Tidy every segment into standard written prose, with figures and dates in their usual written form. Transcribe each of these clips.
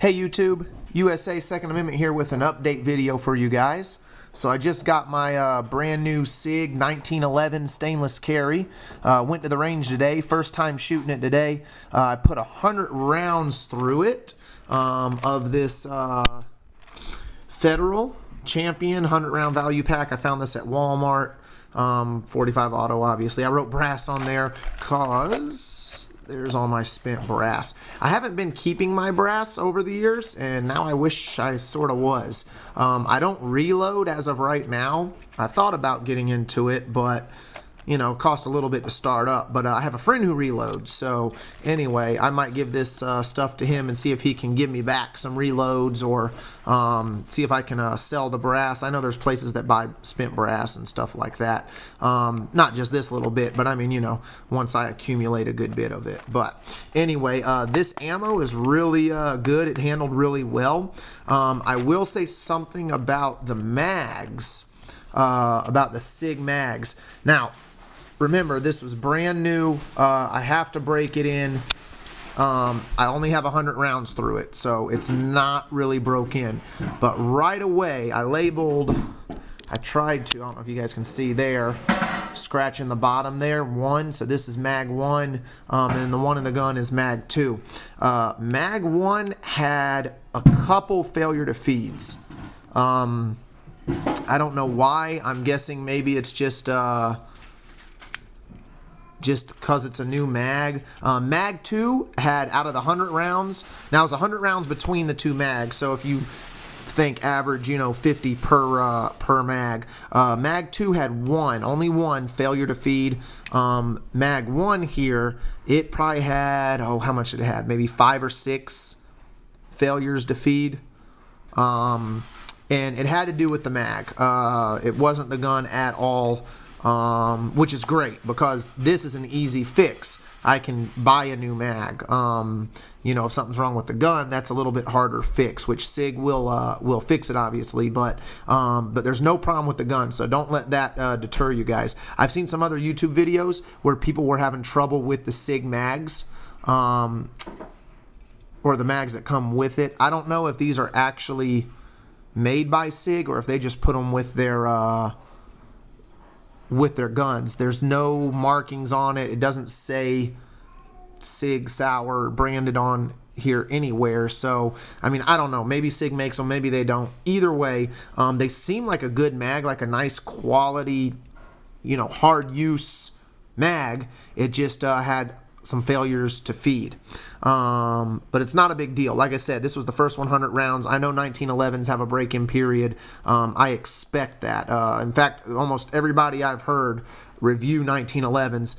Hey YouTube, USA Second Amendment here with an update video for you guys. So I just got my brand new Sig 1911 stainless carry. Went to the range today, first time shooting it today. I put 100 rounds through it of this Federal Champion 100 round value pack. I found this at Walmart, 45 auto obviously. I wrote brass on there because there's all my spent brass. I haven't been keeping my brass over the years, and now I wish I sort of was. I don't reload as of right now. I thought about getting into it, but you know, it costs a little bit to start up. But I have a friend who reloads, so anyway, I might give this stuff to him and see if he can give me back some reloads, or see if I can sell the brass. I know there's places that buy spent brass and stuff like that. Not just this little bit, but I mean, you know, once I accumulate a good bit of it. But anyway, this ammo is really good. It handled really well. I will say something about the mags, about the Sig mags. Now, remember, this was brand new. I have to break it in. I only have 100 rounds through it, so it's not really broke in. But right away, I labeled, I tried to, I don't know if you guys can see there, scratching the bottom there, 1. So this is mag 1, and the one in the gun is mag 2. Mag 1 had a couple failure to feeds. I don't know why. I'm guessing maybe it's just because it's a new mag. Mag 2 had, out of the 100 rounds, now it's 100 rounds between the two mags, so if you think average, you know, 50 per mag. Mag 2 had only one failure to feed. Mag 1 here, it probably had, oh, how much did it have? Maybe 5 or 6 failures to feed. And it had to do with the mag. It wasn't the gun at all. Which is great, because this is an easy fix. I can buy a new mag. You know, if something's wrong with the gun, that's a little bit harder fix, which Sig will fix it, obviously, but there's no problem with the gun, so don't let that deter you guys. I've seen some other YouTube videos where people were having trouble with the Sig mags, or the mags that come with it. I don't know if these are actually made by Sig or if they just put them with their guns. There's no markings on it. It doesn't say Sig Sauer branded on here anywhere. So, I mean, I don't know. Maybe Sig makes them, maybe they don't. Either way, they seem like a good mag, like a nice quality, you know, hard use mag. It just had some failures to feed. But it's not a big deal. Like I said, this was the first 100 rounds. I know 1911s have a break-in period. I expect that. In fact, almost everybody I've heard review 1911s,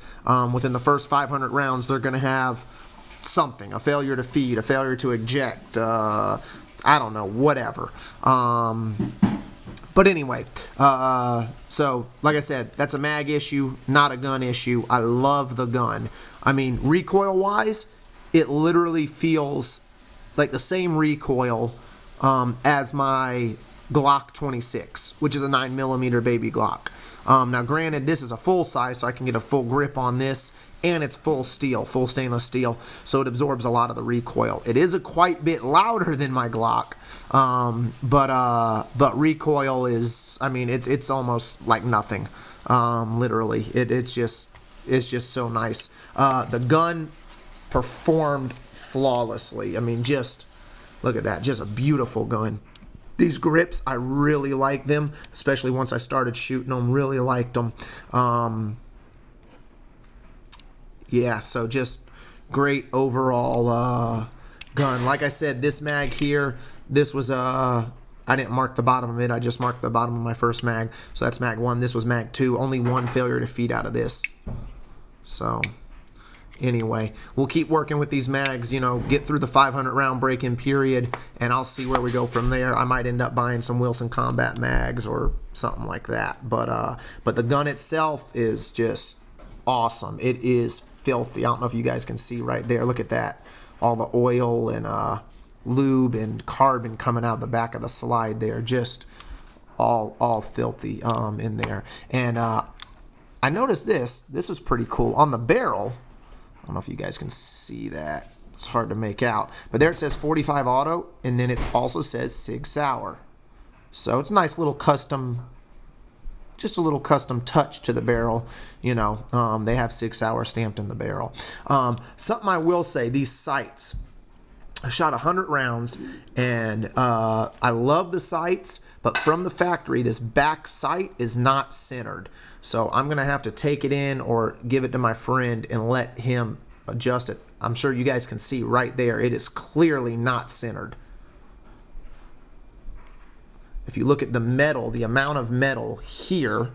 within the first 500 rounds, they're going to have something, a failure to feed, a failure to eject, I don't know, whatever. But anyway, so like I said, that's a mag issue, not a gun issue. I love the gun. I mean, recoil-wise, it literally feels like the same recoil as my Glock 26, which is a 9mm baby Glock. Now, granted, this is a full size, so I can get a full grip on this, and it's full steel, full stainless steel, so it absorbs a lot of the recoil. It is a quite bit louder than my Glock, but recoil is, I mean, it's almost like nothing. Literally, it's just so nice. The gun performed flawlessly. I mean, just look at that, just a beautiful gun. These grips, I really like them, especially once I started shooting them. Really liked them. Yeah, so just great overall gun. Like I said, this mag here, this was I didn't mark the bottom of it. I just marked the bottom of my first mag. So that's mag 1. This was mag 2. Only one failure to feed out of this. So anyway, we'll keep working with these mags, you know, get through the 500 round break-in period, and I'll see where we go from there. I might end up buying some Wilson Combat mags or something like that. But the gun itself is just awesome. It is filthy. I don't know if you guys can see right there. Look at that. All the oil and lube and carbon coming out the back of the slide there. Just all filthy in there. And I noticed this was pretty cool. On the barrel, I don't know if you guys can see that. It's hard to make out. But there it says 45 auto, and then it also says Sig Sauer. So it's a nice little custom, just a little custom touch to the barrel. You know, they have Sig Sauer stamped in the barrel. Something I will say, these sights, I shot 100 rounds, and I love the sights, but from the factory, this back sight is not centered. So I'm going to have to take it in or give it to my friend and let him adjust it. I'm sure you guys can see right there, it is clearly not centered. If you look at the metal, the amount of metal here,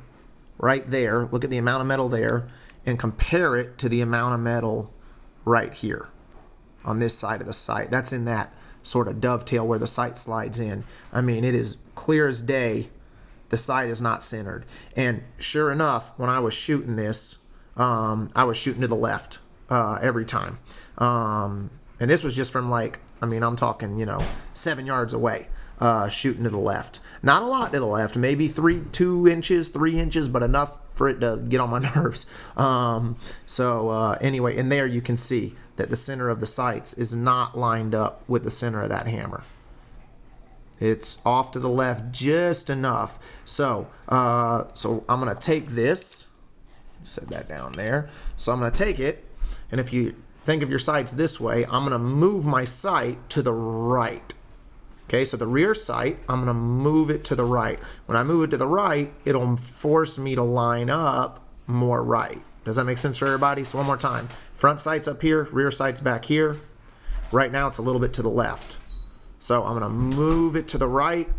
right there, look at the amount of metal there, and compare it to the amount of metal right here on this side of the sight. That's in that sort of dovetail where the sight slides in. I mean, it is clear as day. The sight is not centered. And sure enough, when I was shooting this, I was shooting to the left every time. And this was just from, like, I mean, I'm talking, you know, 7 yards away, shooting to the left. Not a lot to the left, maybe 2 inches, 3 inches, but enough for it to get on my nerves. Anyway, and there you can see that the center of the sights is not lined up with the center of that hammer. It's off to the left just enough. So I'm going to take this, set that down there. So I'm going to take it, and if you think of your sights this way, I'm going to move my sight to the right. Okay, so the rear sight, I'm going to move it to the right. When I move it to the right, it'll force me to line up more right. Does that make sense for everybody? So one more time. Front sight's up here, rear sight's back here. Right now it's a little bit to the left. So I'm going to move it to the right,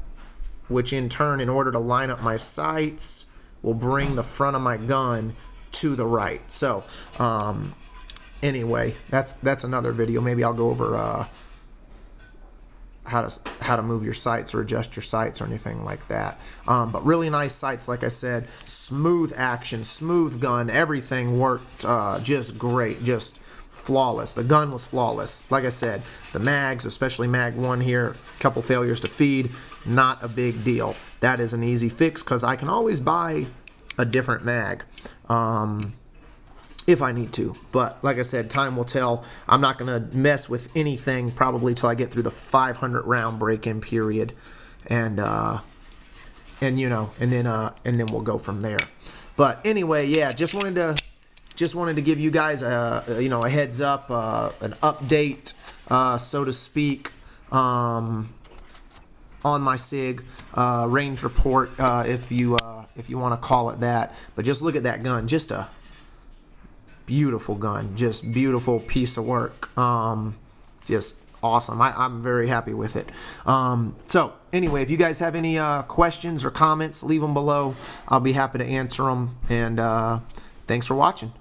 which in turn, in order to line up my sights, will bring the front of my gun to the right. So anyway, that's another video. Maybe I'll go over how to move your sights or adjust your sights or anything like that. But really nice sights, like I said. Smooth action, smooth gun. Everything worked just great, just flawless. The gun was flawless. Like I said, the mags, especially mag 1 here, a couple failures to feed, not a big deal. That is an easy fix because I can always buy a different mag if I need to. But like I said, time will tell. I'm not going to mess with anything probably till I get through the 500 round break-in period, and you know, and then we'll go from there. But anyway, yeah, just wanted to give you guys a heads up, an update, so to speak, on my SIG range report, if you want to call it that. But just look at that gun, just a beautiful gun, just beautiful piece of work, just awesome. I'm very happy with it. So anyway, if you guys have any questions or comments, leave them below. I'll be happy to answer them. And thanks for watching.